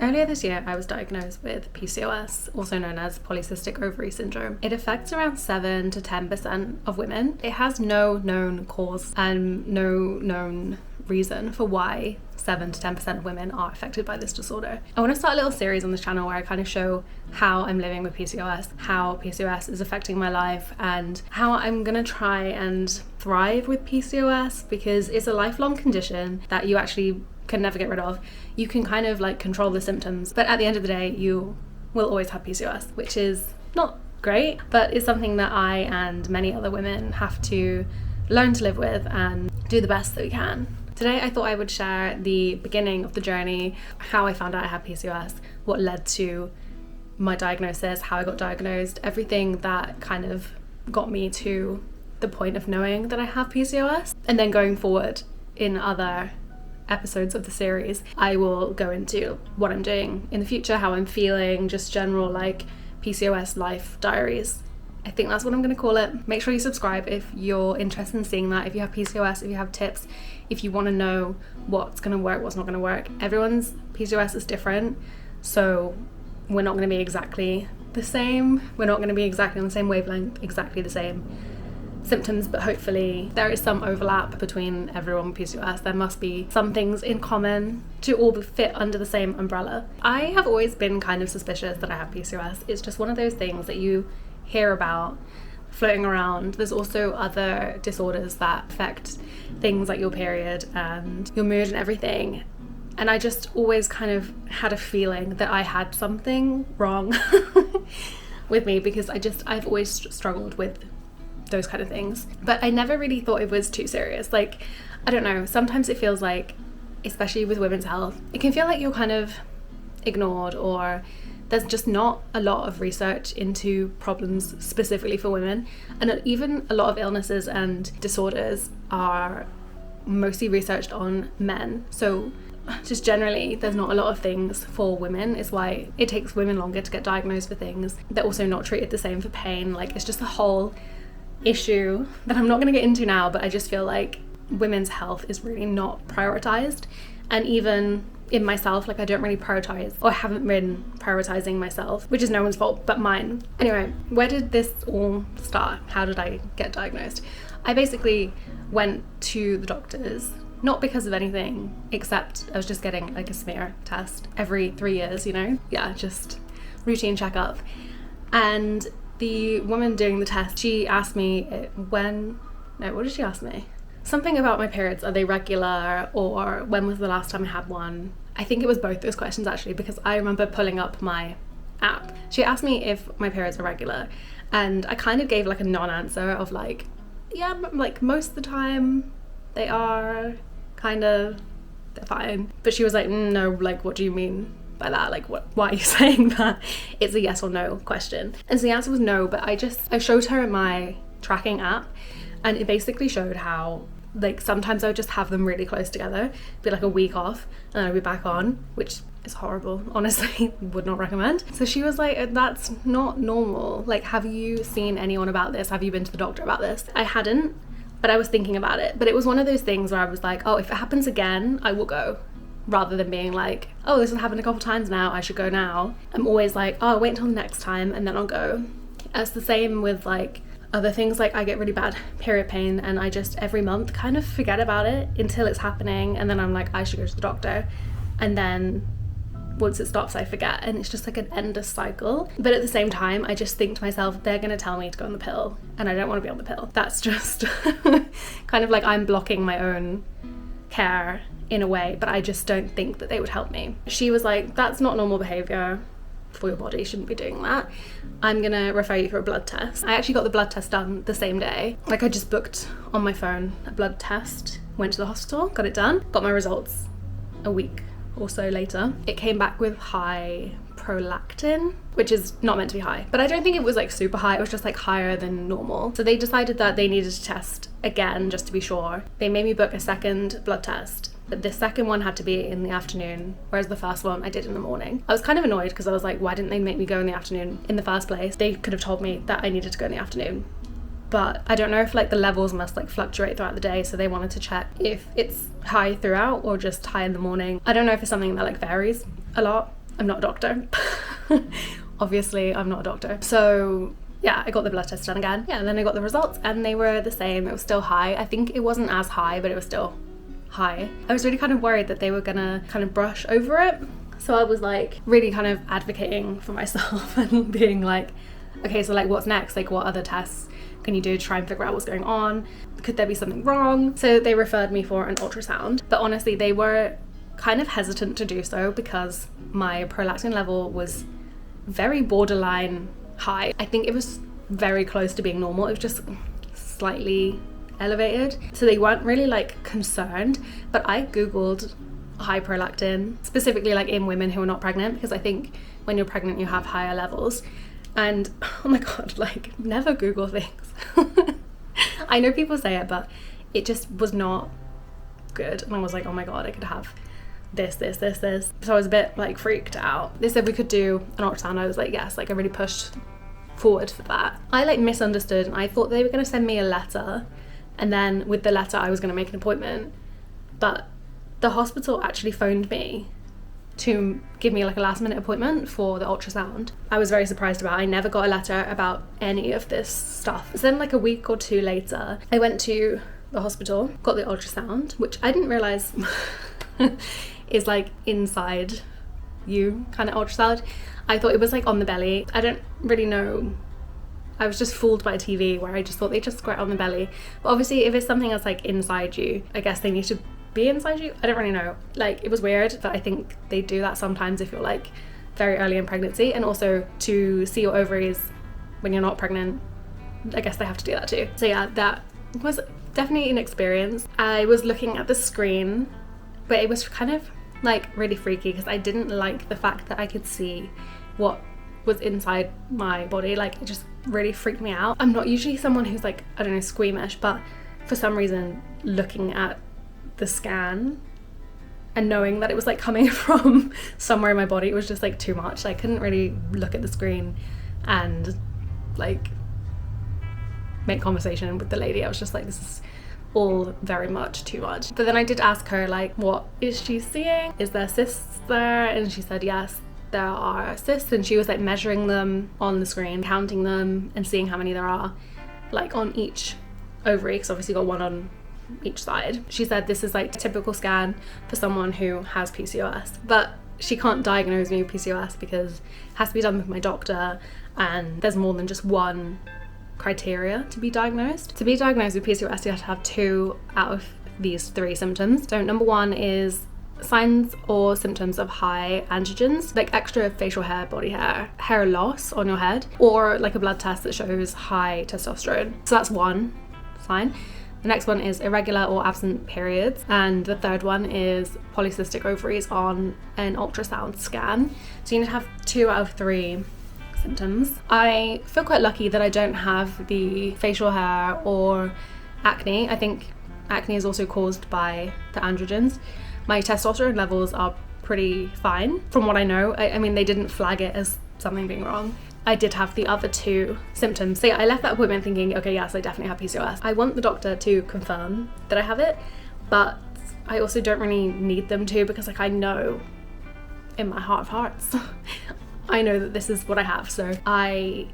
Earlier this year, I was diagnosed with PCOS, also known as Polycystic Ovary Syndrome. It affects around 7 to 10% of women. It has no known cause and no known reason for why 7 to 10% of women are affected by this disorder. I want to start a little series on this channel where I kind of show how I'm living with PCOS, how PCOS is affecting my life, and how I'm gonna try and thrive with PCOS, because it's a lifelong condition that you actually can never get rid of. You can kind of like control the symptoms, but at the end of the day, you will always have PCOS, which is not great, but it's something that I and many other women have to learn to live with and do the best that we can. Today, I thought I would share the beginning of the journey, how I found out I had PCOS, what led to my diagnosis, how I got diagnosed, everything that kind of got me to the point of knowing that I have PCOS. And then going forward in other episodes of the series, I will go into what I'm doing in the future, how I'm feeling, just general like PCOS Life Diaries. I think that's what I'm going to call it. Make sure you subscribe if you're interested in seeing that, if you have PCOS, if you have tips, if you want to know what's going to work, what's not going to work. Everyone's PCOS is different, so we're not going to be exactly the same. We're not going to be exactly on the same wavelength, exactly the same symptoms, but hopefully there is some overlap between everyone with PCOS. There must be some things in common to all fit under the same umbrella. I have always been kind of suspicious that I have PCOS. It's just one of those things that you hear about floating around. There's also other disorders that affect things like your period and your mood and everything. And I just always kind of had a feeling that I had something wrong with me, because I've always struggled with those kind of things, but I never really thought it was too serious. Like, I don't know, sometimes it feels like, especially with women's health, it can feel like you're kind of ignored, or there's just not a lot of research into problems specifically for women, and even a lot of illnesses and disorders are mostly researched on men. So just generally there's not a lot of things for women. It's why it takes women longer to get diagnosed for things. They're also not treated the same for pain. Like, it's just a whole issue that I'm not going to get into now, but I just feel like women's health is really not prioritized. And even in myself, like, I don't really prioritize, or haven't been prioritizing myself, which is no one's fault but mine. Anyway, where did this all start? How did I get diagnosed? I basically went to the doctors, not because of anything, except I was just getting like a smear test every 3 years, you know? Yeah, just routine checkup. And the woman doing the test, she asked me what did she ask me? Something about my periods. Are they regular, or when was the last time I had one? I think it was both those questions actually, because I remember pulling up my app. She asked me if my periods are regular, and I kind of gave like a non-answer of like, yeah, like most of the time they are, kind of, they're fine. But she was like, no, like, what do you mean by that? Like, why are you saying that? It's a yes or no question. And so the answer was no, but I showed her my tracking app, and it basically showed how, like, sometimes I would just have them really close together, be like a week off, and then I'd be back on, which is horrible, honestly. Would not recommend. So she was like, that's not normal. Like, have you seen anyone about this? Have you been to the doctor about this? I hadn't, but I was thinking about it. But it was one of those things where I was like, oh, if it happens again, I will go. Rather than being like, oh, this has happened a couple times now, I should go now. I'm always like, oh, I'll wait until the next time and then I'll go. It's the same with like other things. Like, I get really bad period pain, and I just every month kind of forget about it until it's happening, and then I'm like, I should go to the doctor, and then once it stops I forget, and it's just like an endless cycle. But at the same time, I just think to myself, they're gonna tell me to go on the pill, and I don't want to be on the pill. That's just kind of like I'm blocking my own care in a way, but I just don't think that they would help me. She was like, that's not normal behavior for your body, you shouldn't be doing that. I'm gonna refer you for a blood test. I actually got the blood test done the same day. Like, I just booked on my phone a blood test, went to the hospital, got it done, got my results a week or so later. It came back with high prolactin, which is not meant to be high, but I don't think it was like super high. It was just like higher than normal. So they decided that they needed to test again just to be sure. They made me book a second blood test, but the second one had to be in the afternoon, whereas the first one I did in the morning. I was kind of annoyed because I was like, why didn't they make me go in the afternoon in the first place? They could have told me that I needed to go in the afternoon. But I don't know if like the levels must like fluctuate throughout the day, so they wanted to check if it's high throughout or just high in the morning. I don't know if it's something that like varies a lot I'm not a doctor. Obviously, I'm not a doctor. So yeah, I got the blood test done again. Yeah, and then I got the results and they were the same. It was still high. I think it wasn't as high, but it was still high. I was really kind of worried that they were gonna kind of brush over it. So I was like really kind of advocating for myself and being like, okay, so like what's next? Like what other tests can you do to try and figure out what's going on? Could there be something wrong? So they referred me for an ultrasound. But honestly, they were kind of hesitant to do so because my prolactin level was very borderline high. I think it was very close to being normal. It was just slightly elevated. So they weren't really like concerned, but I Googled high prolactin, specifically like in women who are not pregnant, because I think when you're pregnant you have higher levels. And oh my god, like never Google things. I know people say it, but it just was not good. And I was like, oh my god, I could have this. So I was a bit like freaked out. They said we could do an ultrasound. I was like, yes, like I really pushed forward for that. I like misunderstood and I thought they were going to send me a letter, and then with the letter I was going to make an appointment, but the hospital actually phoned me to give me like a last minute appointment for the ultrasound. I was very surprised about it. I never got a letter about any of this stuff. So then like a week or two later, I went to the hospital, got the ultrasound, which I didn't realize is like inside you kind of ultrasound. I thought it was like on the belly. I don't really know. I was just fooled by TV where I just thought they just squirt on the belly. But obviously if it's something that's like inside you, I guess they need to be inside you. I don't really know. Like it was weird, but I think they do that sometimes if you're like very early in pregnancy, and also to see your ovaries when you're not pregnant. I guess they have to do that too. So yeah, that was definitely an experience. I was looking at the screen, but it was kind of like really freaky because I didn't like the fact that I could see what was inside my body. Like it just really freaked me out. I'm not usually someone who's like, I don't know, squeamish, but for some reason looking at the scan and knowing that it was like coming from somewhere in my body, it was just like too much. I couldn't really look at the screen and like make conversation with the lady. I was just like, this is all very much too much. But then I did ask her like, what is she seeing? Is there cysts there? And she said yes, there are cysts, and she was like measuring them on the screen, counting them and seeing how many there are like on each ovary, because obviously got one on each side. She said this is like a typical scan for someone who has PCOS, but she can't diagnose me with PCOS because it has to be done with my doctor, and there's more than just one criteria to be diagnosed. To be diagnosed with PCOS, you have to have 2 out of these 3 symptoms. So number 1 is signs or symptoms of high androgens, like extra facial hair, body hair, hair loss on your head, or like a blood test that shows high testosterone. So that's one sign. The next one is irregular or absent periods, and the third one is polycystic ovaries on an ultrasound scan. So you need to have 2 out of 3 symptoms. I feel quite lucky that I don't have the facial hair or acne. I think acne is also caused by the androgens. My testosterone levels are pretty fine from what I know. I mean, they didn't flag it as something being wrong. I did have the other 2 symptoms. So yeah, I left that appointment thinking, okay, yes, I definitely have PCOS. I want the doctor to confirm that I have it, but I also don't really need them to, because like I know in my heart of hearts, I know that this is what I have. So I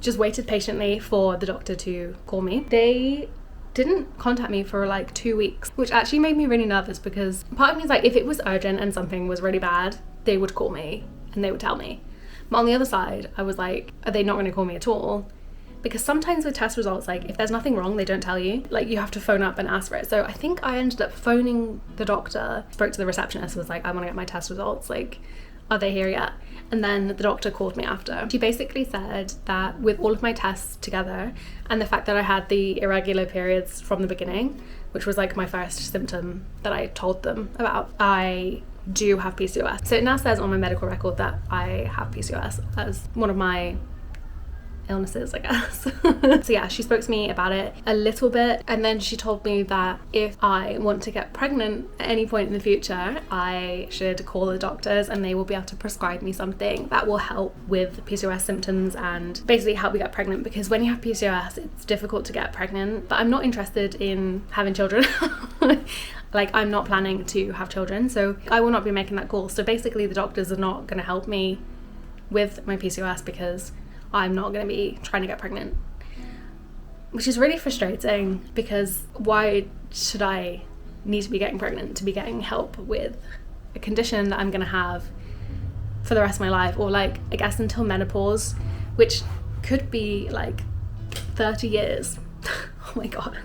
just waited patiently for the doctor to call me. They didn't contact me for like 2 weeks, which actually made me really nervous, because part of me is like, if it was urgent and something was really bad, they would call me and they would tell me. But on the other side, I was like, are they not going to call me at all? Because sometimes with test results, like if there's nothing wrong, they don't tell you. Like you have to phone up and ask for it. So I think I ended up phoning the doctor, spoke to the receptionist, was like, I want to get my test results. Like, are they here yet? And then the doctor called me after. She basically said that with all of my tests together and the fact that I had the irregular periods from the beginning, which was like my first symptom that I told them about, I do have PCOS. So it now says on my medical record that I have PCOS as one of my illnesses, I guess. So yeah, she spoke to me about it a little bit, and then she told me that if I want to get pregnant at any point in the future, I should call the doctors and they will be able to prescribe me something that will help with PCOS symptoms and basically help me get pregnant, because when you have PCOS, it's difficult to get pregnant. But I'm not interested in having children. Like, I'm not planning to have children, so I will not be making that call. So basically the doctors are not going to help me with my PCOS because I'm not going to be trying to get pregnant, which is really frustrating, because why should I need to be getting pregnant to be getting help with a condition that I'm going to have for the rest of my life, or like, I guess until menopause, which could be like 30 years. Oh my god.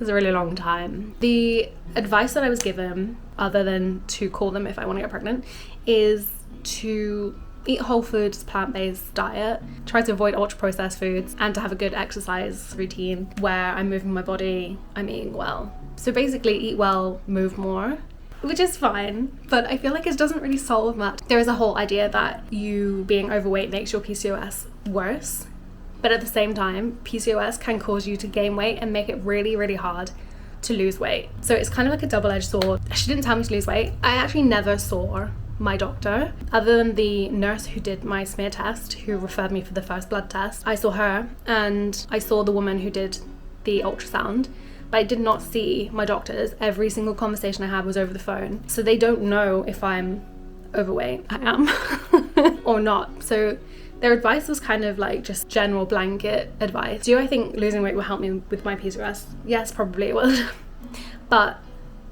It's a really long time. The advice that I was given, other than to call them if I want to get pregnant, is to eat whole foods, plant-based diet, try to avoid ultra-processed foods, and to have a good exercise routine where I'm moving my body, I'm eating well. So basically eat well, move more, which is fine, but I feel like it doesn't really solve much. There is a whole idea that you being overweight makes your PCOS worse. But at the same time, PCOS can cause you to gain weight and make it really, really hard to lose weight. So it's kind of like a double-edged sword. She didn't tell me to lose weight. I actually never saw my doctor, other than the nurse who did my smear test, who referred me for the first blood test. I saw her, and I saw the woman who did the ultrasound, but I did not see my doctors. Every single conversation I had was over the phone. So they don't know if I'm overweight. I am or not. So their advice was kind of like just general blanket advice. Do I think losing weight will help me with my PCOS? Yes, probably it will. But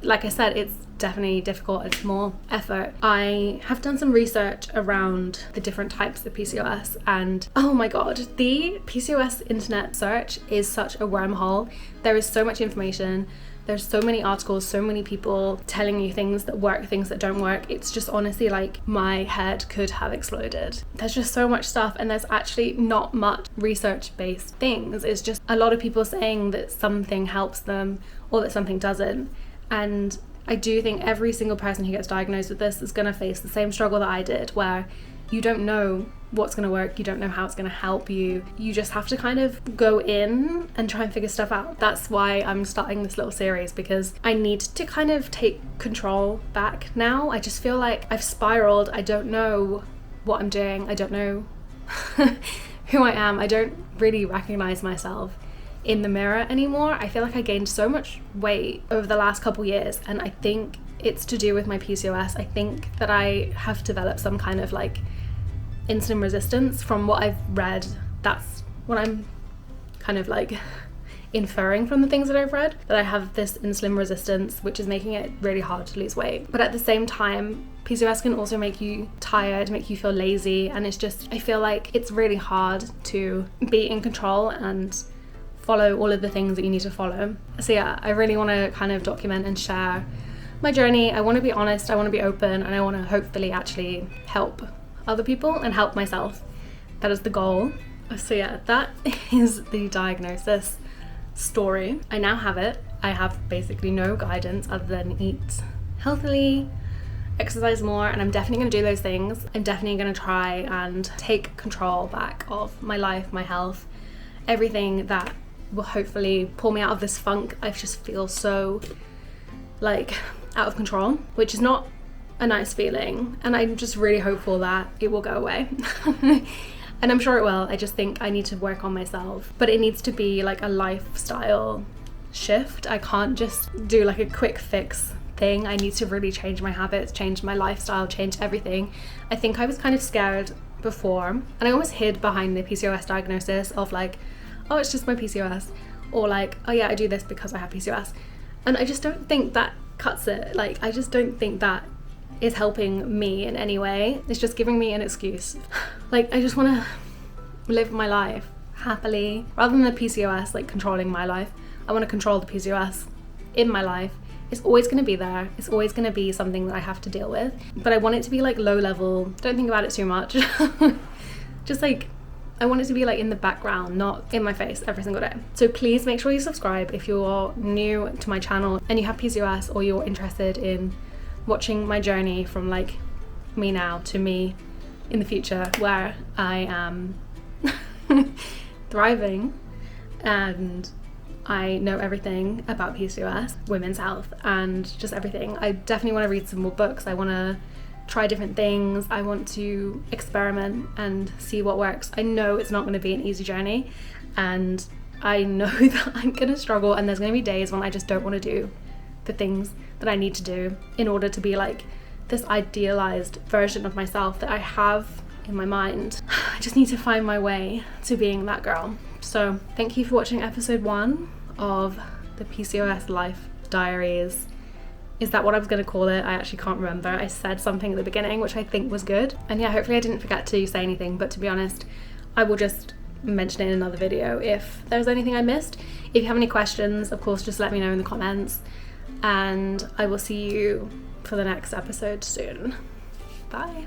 like I said, it's definitely difficult. It's more effort. I have done some research around the different types of PCOS, and oh my god, the PCOS internet search is such a wormhole. There is so much information. There's so many articles, so many people telling you things that work, things that don't work. It's just honestly like my head could have exploded. There's just so much stuff, and there's actually not much research-based things. It's just a lot of people saying that something helps them or that something doesn't. And I do think every single person who gets diagnosed with this is going to face the same struggle that I did, where you don't know what's going to work, you don't know how it's going to help you. You just have to kind of go in and try and figure stuff out. That's why I'm starting this little series, because I need to kind of take control back now. I just feel like I've spiraled. I don't know what I'm doing. I don't know who I am. I don't really recognize myself in the mirror anymore. I feel like I gained so much weight over the last couple years, and I think it's to do with my PCOS. I think that I have developed some kind of like insulin resistance. From what I've read, that's what I'm kind of like inferring from the things that I've read, that I have this insulin resistance, which is making it really hard to lose weight. But at the same time, PCOS can also make you tired, make you feel lazy, and it's just, I feel like it's really hard to be in control and follow all of the things that you need to follow. So yeah, I really want to kind of document and share my journey. I want to be honest, I want to be open, and I want to hopefully actually help other people and help myself. That is the goal. So yeah, that is the diagnosis story. I now have it. I have basically no guidance other than eat healthily, exercise more, and I'm definitely going to do those things. I'm definitely going to try and take control back of my life, my health, everything that will hopefully pull me out of this funk. I just feel so like out of control, which is not a nice feeling, and I'm just really hopeful that it will go away. And I'm sure it will. I just think I need to work on myself, but it needs to be like a lifestyle shift. I can't just do like a quick fix thing. I need to really change my habits, change my lifestyle, change everything. I think I was kind of scared before, and I always hid behind the PCOS diagnosis of like, oh, it's just my PCOS, or like, oh yeah, I do this because I have PCOS. And I just don't think that cuts it. Like, I just don't think that is helping me in any way. It's just giving me an excuse. Like, I just want to live my life happily, rather than the PCOS like controlling my life. I want to control the PCOS in my life. It's always going to be there. It's always going to be something that I have to deal with, but I want it to be like low level. Don't think about it too much. Just like, I want it to be like in the background, not in my face every single day. So please make sure you subscribe if you're new to my channel and you have PCOS, or you're interested in watching my journey from like me now to me in the future, where I am thriving and I know everything about PCOS, women's health, and just everything. I definitely want to read some more books. I want to try different things. I want to experiment and see what works. I know it's not going to be an easy journey, and I know that I'm going to struggle, and there's going to be days when I just don't want to do the things that I need to do in order to be like this idealized version of myself that I have in my mind. I just need to find my way to being that girl. So thank you for watching episode 1 of the PCOS Life Diaries. Is that what I was going to call it? I actually can't remember. I said something at the beginning which I think was good, and yeah, hopefully I didn't forget to say anything, but to be honest, I will just mention it in another video if there's anything I missed. If you have any questions, of course, just let me know in the comments, and I will see you for the next episode soon. Bye.